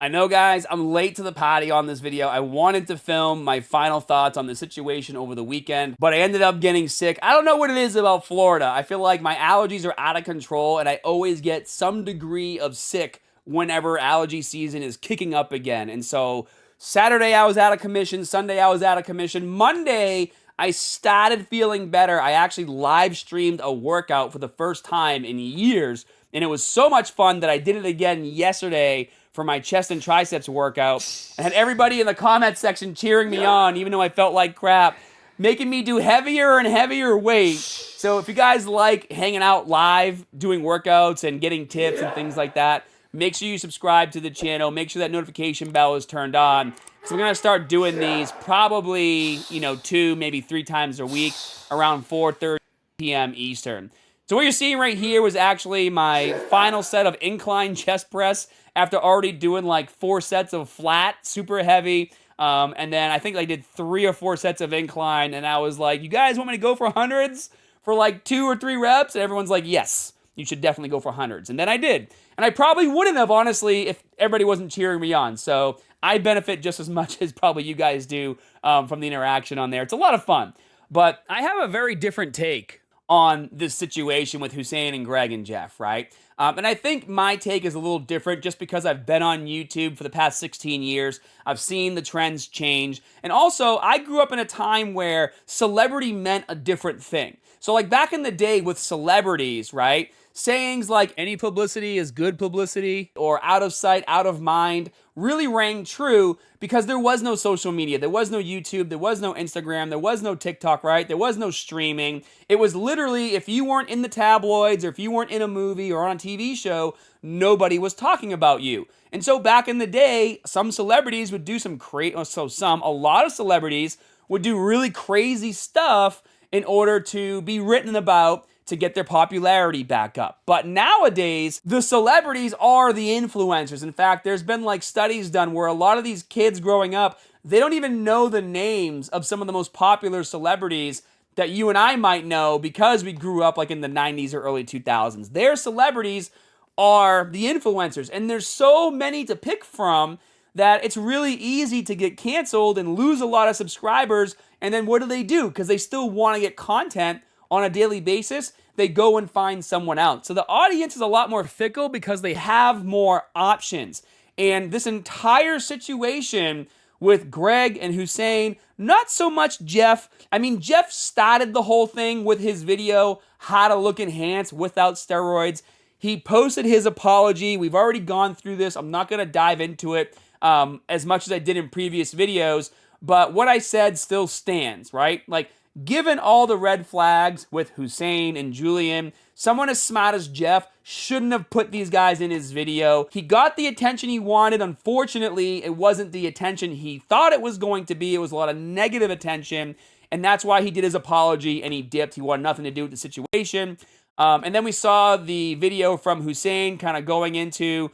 I know, guys, I'm late to the party on this video. I wanted to film my final thoughts on the situation over the weekend, but I ended up getting sick. I don't know what it is about Florida. I feel like my allergies are out of control, and I always get some degree of sick whenever allergy season is kicking up again. And so Saturday I was out of commission. Sunday I was out of commission. Monday I started feeling better. I actually live streamed a workout for the first time in years, and it was so much fun that I did it again yesterday for my chest and triceps workout. I had everybody in the comment section cheering me on, even though I felt like crap, making me do heavier and heavier weight. So if you guys like hanging out live, doing workouts and getting tips and things like that, make sure you subscribe to the channel. Make sure that notification bell is turned on. So we're going to start doing these probably, 2, maybe 3 times a week around 4:30 p.m. Eastern. So what you're seeing right here was actually my final set of incline chest press after already doing like 4 sets of flat, super heavy. And then I think I did 3 or 4 sets of incline, and I was like, you guys want me to go for hundreds for like 2 or 3 reps? And everyone's like, yes, you should definitely go for hundreds. And then I did. And I probably wouldn't have, honestly, if everybody wasn't cheering me on. So I benefit just as much as probably you guys do from the interaction on there. It's a lot of fun. But I have a very different take on this situation with Hussein and Greg and Jeff, right? And I think my take is a little different just because I've been on YouTube for the past 16 years. I've seen the trends change. And also, I grew up in a time where celebrity meant a different thing. So like back in the day with celebrities, right? Sayings like any publicity is good publicity or out of sight, out of mind really rang true because there was no social media. There was no YouTube. There was no Instagram. There was no TikTok, right? There was no streaming. It was literally if you weren't in the tabloids or if you weren't in a movie or on a TV show, nobody was talking about you. And so back in the day, some celebrities would do a lot of celebrities would do really crazy stuff in order to be written about to get their popularity back up. But nowadays, the celebrities are the influencers. In fact, there's been like studies done where a lot of these kids growing up, they don't even know the names of some of the most popular celebrities that you and I might know because we grew up like in the 90s or early 2000s. Their celebrities are the influencers, and there's so many to pick from that it's really easy to get canceled and lose a lot of subscribers. And then what do? Because they still want to get content on a daily basis, they go and find someone else. So the audience is a lot more fickle because they have more options. And this entire situation with Greg and Hussein, not so much Jeff. I mean, Jeff started the whole thing with his video, How to Look Enhanced Without Steroids. He posted his apology. We've already gone through this. I'm not going to dive into it as much as I did in previous videos. But what I said still stands, right? Like, given all the red flags with Hussein and Julian, someone as smart as Jeff shouldn't have put these guys in his video. He got the attention he wanted. Unfortunately, it wasn't the attention he thought it was going to be. It was a lot of negative attention, and that's why he did his apology and he dipped. He wanted nothing to do with the situation. And then we saw the video from Hussein kind of going into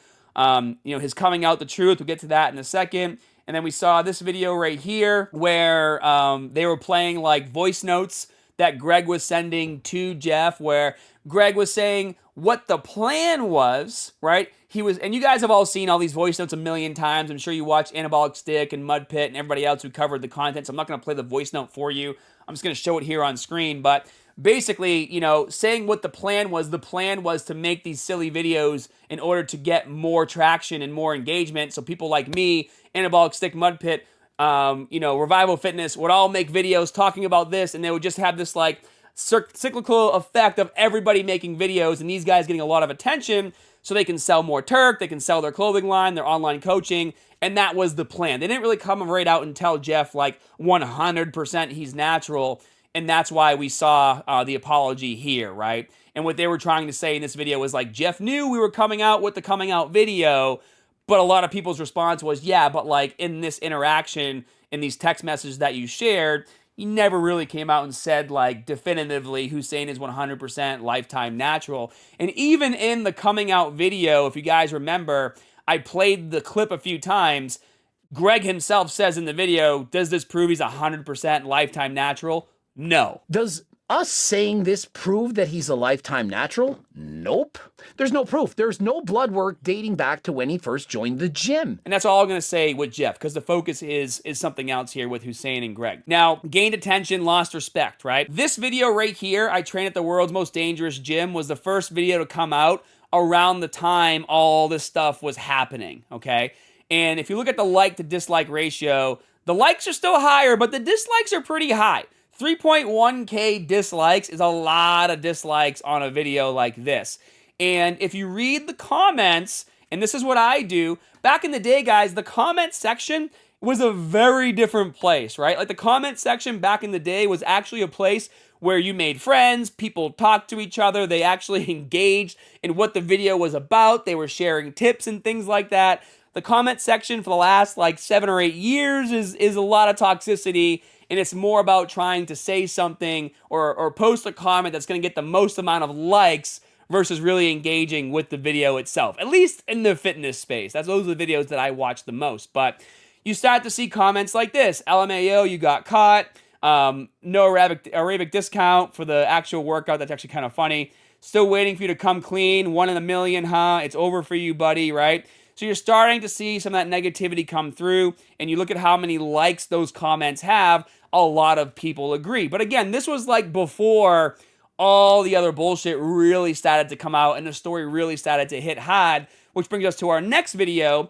his coming out the truth. We'll get to that in a second. And then we saw this video right here where they were playing like voice notes that Greg was sending to Jeff, where Greg was saying what the plan was, right? And you guys have all seen all these voice notes a million times. I'm sure you watched Anabolic Stick and Mud Pit and everybody else who covered the content. So I'm not going to play the voice note for you. I'm just going to show it here on screen. But basically, saying what the plan was to make these silly videos in order to get more traction and more engagement. So people like me, Anabolic Stick, Mud Pit, Revival Fitness would all make videos talking about this, and they would just have this like cyclical effect of everybody making videos and these guys getting a lot of attention so they can sell more Turk, they can sell their clothing line, their online coaching, and that was the plan. They didn't really come right out and tell Jeff like 100% he's natural, and that's why we saw the apology here, right? And what they were trying to say in this video was like, Jeff knew we were coming out with the coming out video, but a lot of people's response was, yeah, but like in this interaction, in these text messages that you shared, you never really came out and said like definitively Hussein is 100% lifetime natural. And even in the coming out video, if you guys remember, I played the clip a few times. Greg himself says in the video, does this prove he's 100% lifetime natural? No. Does Us saying this proved that he's a lifetime natural? Nope. There's no proof. There's no blood work dating back to when he first joined the gym. And that's all I'm going to say with Jeff, because the focus is something else here with Hussein and Greg. Now, gained attention, lost respect, right? This video right here, I train at the world's most dangerous gym, was the first video to come out around the time all this stuff was happening, okay? And if you look at the like to dislike ratio, the likes are still higher, but the dislikes are pretty high. 3.1K dislikes is a lot of dislikes on a video like this. And if you read the comments, and this is what I do, back in the day, guys, the comment section was a very different place, right? Like the comment section back in the day was actually a place where you made friends, people talked to each other, they actually engaged in what the video was about, they were sharing tips and things like that. The comment section for the last like 7 or 8 years is a lot of toxicity, and it's more about trying to say something or post a comment that's going to get the most amount of likes versus really engaging with the video itself, at least in the fitness space. Those are the videos that I watch the most. But you start to see comments like this: LMAO, you got caught. No Arabic discount for the actual workout. That's actually kind of funny. Still waiting for you to come clean. 1 in a million, huh? It's over for you, buddy, right? So you're starting to see some of that negativity come through, and you look at how many likes those comments have, a lot of people agree. But again, this was like before all the other bullshit really started to come out and the story really started to hit hard, which brings us to our next video,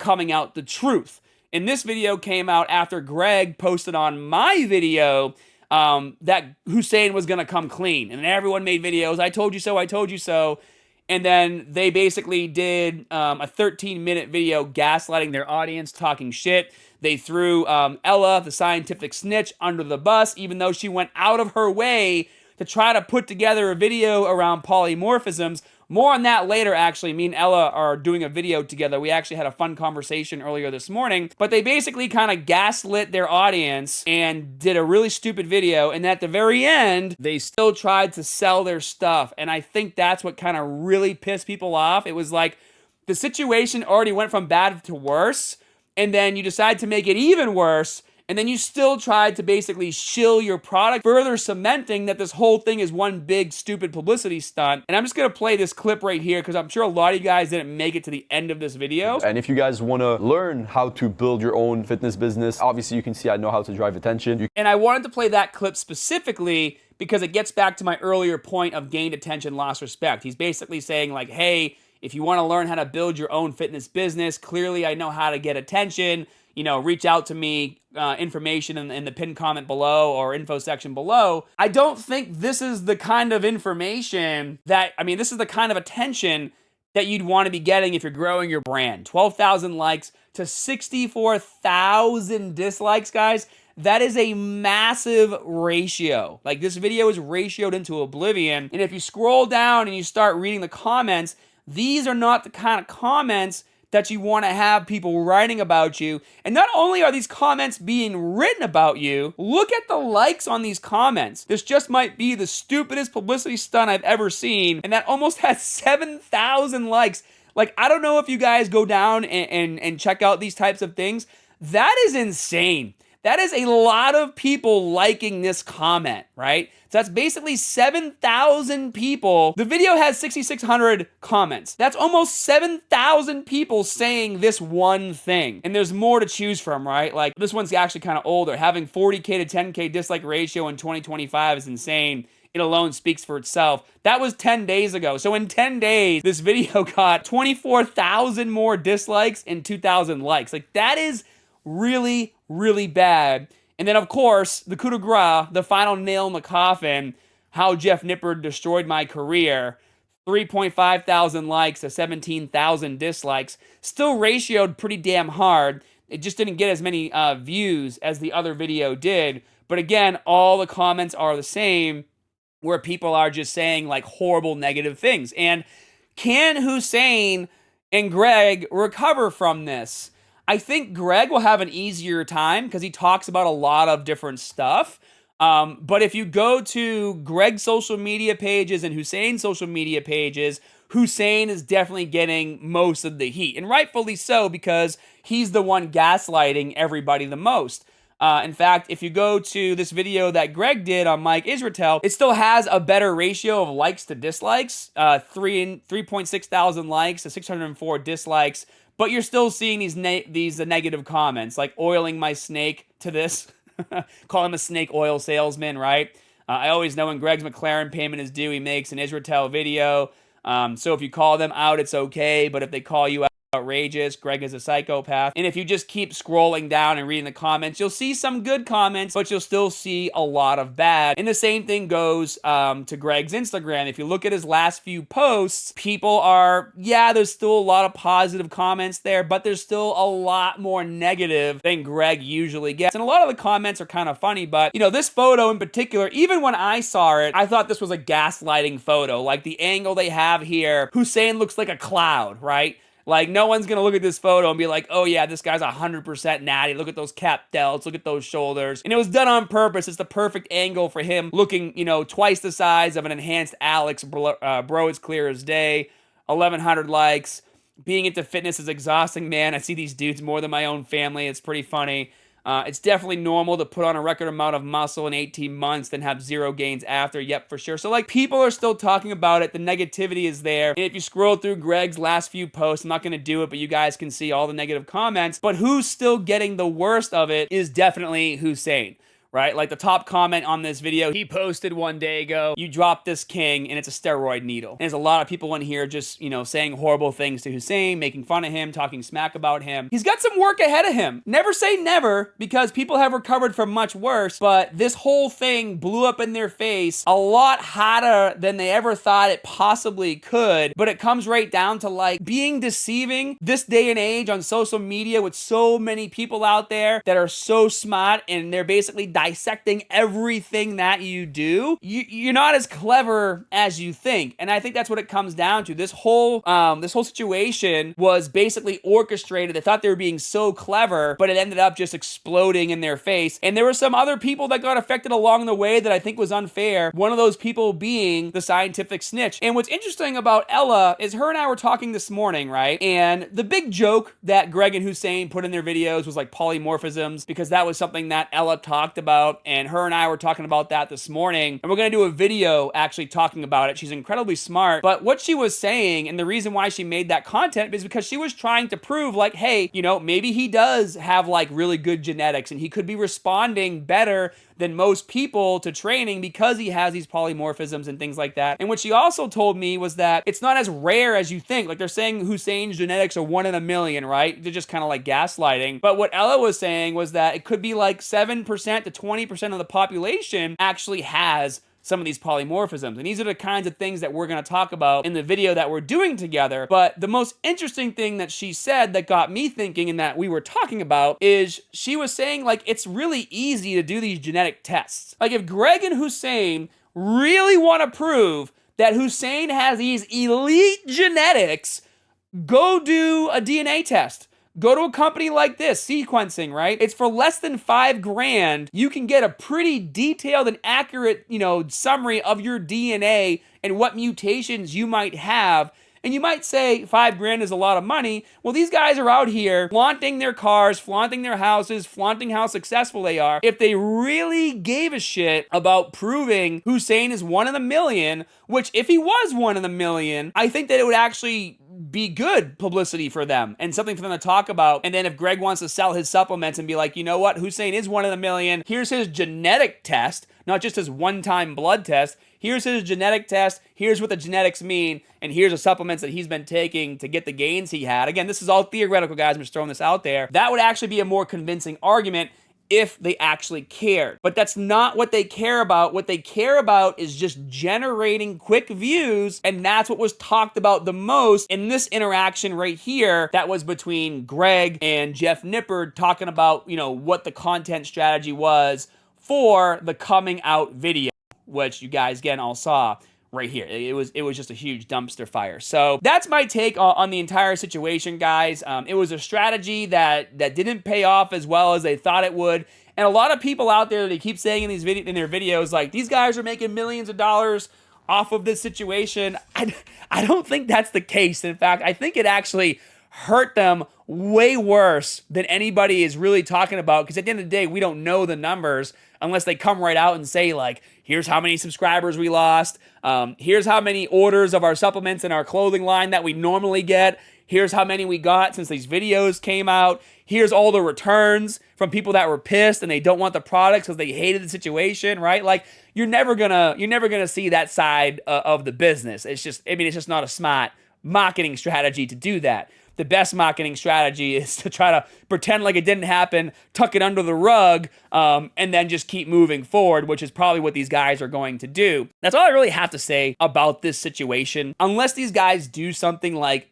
coming out the truth. And this video came out after Greg posted on my video that Hussein was going to come clean. And everyone made videos, I told you so, I told you so. And then they basically did a 13-minute video gaslighting their audience, talking shit. They threw Ella, the scientific snitch, under the bus, even though she went out of her way to try to put together a video around polymorphisms. More on that later, actually. Me and Ella are doing a video together. We actually had a fun conversation earlier this morning. But they basically kind of gaslit their audience and did a really stupid video. And at the very end, they still tried to sell their stuff. And I think that's what kind of really pissed people off. It was like the situation already went from bad to worse. And then you decide to make it even worse. And then you still tried to basically shill your product, further cementing that this whole thing is one big stupid publicity stunt. And I'm just going to play this clip right here because I'm sure a lot of you guys didn't make it to the end of this video. And if you guys want to learn how to build your own fitness business, obviously you can see I know how to drive attention. And I wanted to play that clip specifically because it gets back to my earlier point of gained attention, lost respect. He's basically saying like, hey, if you want to learn how to build your own fitness business, clearly I know how to get attention. You know, reach out to me, information in the pinned comment below or info section below. I don't think this is the kind of information this is the kind of attention that you'd want to be getting if you're growing your brand. 12,000 likes to 64,000 dislikes, guys. That is a massive ratio. Like, this video is ratioed into oblivion. And if you scroll down and you start reading the comments, these are not the kind of comments that you want to have people writing about you. And not only are these comments being written about you, look at the likes on these comments. This just might be the stupidest publicity stunt I've ever seen, and that almost has 7,000 likes. Like, I don't know if you guys go down and check out these types of things. That is insane. That is a lot of people liking this comment, right? So that's basically 7,000 people. The video has 6,600 comments. That's almost 7,000 people saying this one thing. And there's more to choose from, right? Like, this one's actually kind of older. Having 40K to 10K dislike ratio in 2025 is insane. It alone speaks for itself. That was 10 days ago. So in 10 days, this video got 24,000 more dislikes and 2,000 likes. Like, that is really, really bad. And then, of course, the coup de grace, the final nail in the coffin, how Jeff Nippard destroyed my career. 3.5 thousand likes to 17,000 dislikes. Still ratioed pretty damn hard. It just didn't get as many views as the other video did. But again, all the comments are the same, where people are just saying like horrible negative things. And can Hussein and Greg recover from this? I think Greg will have an easier time because he talks about a lot of different stuff. But if you go to Greg's social media pages and Hussein's social media pages, Hussein is definitely getting most of the heat. And rightfully so, because he's the one gaslighting everybody the most. In fact, if you go to this video that Greg did on Mike Israetel, it still has a better ratio of likes to dislikes, 3.6 thousand likes to 604 dislikes, but you're still seeing these negative comments, like oiling my snake to this, call him a snake oil salesman, right? I always know when Greg's McLaren payment is due, he makes an Israetel video. So if you call them out, it's okay, but if they call you out, outrageous, Greg is a psychopath. And if you just keep scrolling down and reading the comments, you'll see some good comments, but you'll still see a lot of bad. And the same thing goes to Greg's Instagram. If you look at his last few posts, people are, yeah, there's still a lot of positive comments there, but there's still a lot more negative than Greg usually gets. And a lot of the comments are kind of funny, but you know, this photo in particular, even when I saw it, I thought this was a gaslighting photo. Like the angle they have here, Hussein looks like a cloud, right? Like, no one's going to look at this photo and be like, oh yeah, this guy's 100% natty. Look at those cap delts. Look at those shoulders. And it was done on purpose. It's the perfect angle for him looking, you know, twice the size of an enhanced Alex. Bro, it's clear as day. 1,100 likes. Being into fitness is exhausting, man. I see these dudes more than my own family. It's pretty funny. It's definitely normal to put on a record amount of muscle in 18 months then have zero gains after. Yep, for sure. So, like, people are still talking about it. The negativity is there. And if you scroll through Greg's last few posts, I'm not going to do it, but you guys can see all the negative comments. But who's still getting the worst of it is definitely Hussein. Right? Like the top comment on this video, he posted one day ago, you dropped this king and it's a steroid needle. And there's a lot of people in here just, you know, saying horrible things to Hussein, making fun of him, talking smack about him. He's got some work ahead of him. Never say never, because people have recovered from much worse, but this whole thing blew up in their face a lot hotter than they ever thought it possibly could. But it comes right down to like being deceiving this day and age on social media with so many people out there that are so smart and they're basically dissecting everything that you do. You're not as clever as you think, and I think that's what it comes down to. This whole situation was basically orchestrated. They thought they were being so clever, but it ended up just exploding in their face. And there were some other people that got affected along the way that I think was unfair. One of those people being the scientific snitch. And what's interesting about Ella is her and I were talking this morning, right? And the big joke that Greg and Hussein put in their videos was like polymorphisms, because that was something that Ella talked about, and her and I were talking about that this morning, and we're going to do a video actually talking about it. She's incredibly smart, but what she was saying, and the reason why she made that content, is because she was trying to prove like, hey, you know, maybe he does have like really good genetics and he could be responding better than most people to training because he has these polymorphisms and things like that. And what she also told me was that it's not as rare as you think. Like they're saying Hussein's genetics are 1 in a million, right? They're just kind of like gaslighting. But what Ella was saying was that it could be like 7% to 20% of the population actually has some of these polymorphisms. And these are the kinds of things that we're going to talk about in the video that we're doing together. But the most interesting thing that she said that got me thinking and that we were talking about is she was saying like it's really easy to do these genetic tests. Like if Greg and Hussein really want to prove that Hussein has these elite genetics, go do a DNA test. Go to a company like this, sequencing, right? It's for less than $5,000. You can get a pretty detailed and accurate, you know, summary of your DNA and what mutations you might have. And you might say $5,000 is a lot of money. Well, these guys are out here flaunting their cars, flaunting their houses, flaunting how successful they are. If they really gave a shit about proving Hussein is 1 in a million, which if he was 1 in a million, I think that it would actually be good publicity for them and something for them to talk about. And then if Greg wants to sell his supplements and be like, you know what, Hussein is 1 in a million, here's his genetic test, not just his one-time blood test. Here's his genetic test, here's what the genetics mean, and here's the supplements that he's been taking to get the gains he had. Again, this is all theoretical, guys. I'm just throwing this out there. That would actually be a more convincing argument if they actually cared. But that's not what they care about. What they care about is just generating quick views, and that's what was talked about the most in this interaction right here that was between Greg and Jeff Nippard talking about, you know, what the content strategy was for the coming out video, which you guys again all saw right here. It was just a huge dumpster fire. So that's my take on the entire situation, guys. It was a strategy that didn't pay off as well as they thought it would. And a lot of people out there, they keep saying in their videos, like, these guys are making millions of dollars off of this situation. I don't think that's the case. In fact, I think it actually hurt them way worse than anybody is really talking about, because at the end of the day, we don't know the numbers unless they come right out and say, like, here's how many subscribers we lost, here's how many orders of our supplements in our clothing line that we normally get, here's how many we got since these videos came out, here's all the returns from people that were pissed and they don't want the products because they hated the situation, right? Like, you're never gonna see that side of the business. It's just not a smart marketing strategy to do that. The best marketing strategy is to try to pretend like it didn't happen, tuck it under the rug, and then just keep moving forward, which is probably what these guys are going to do. That's all I really have to say about this situation. Unless these guys do something like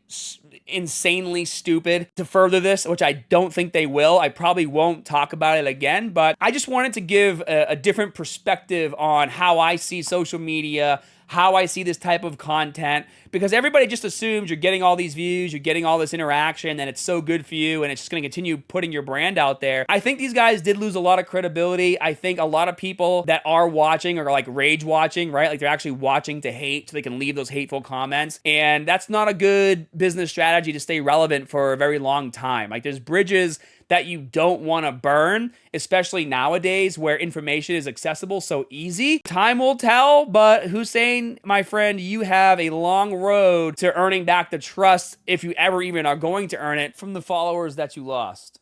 insanely stupid to further this, which I don't think they will, I probably won't talk about it again, but I just wanted to give a different perspective on how I see social media, how I see this type of content, because everybody just assumes you're getting all these views, you're getting all this interaction, and it's so good for you, and it's just going to continue putting your brand out there. I think these guys did lose a lot of credibility. I think a lot of people that are watching are like rage watching, right? Like, they're actually watching to hate so they can leave those hateful comments, and that's not a good business strategy to stay relevant for a very long time. Like, there's bridges that you don't want to burn, especially nowadays where information is accessible so easy. Time will tell, but Hussein, my friend, you have a long road to earning back the trust, if you ever even are going to earn it, from the followers that you lost.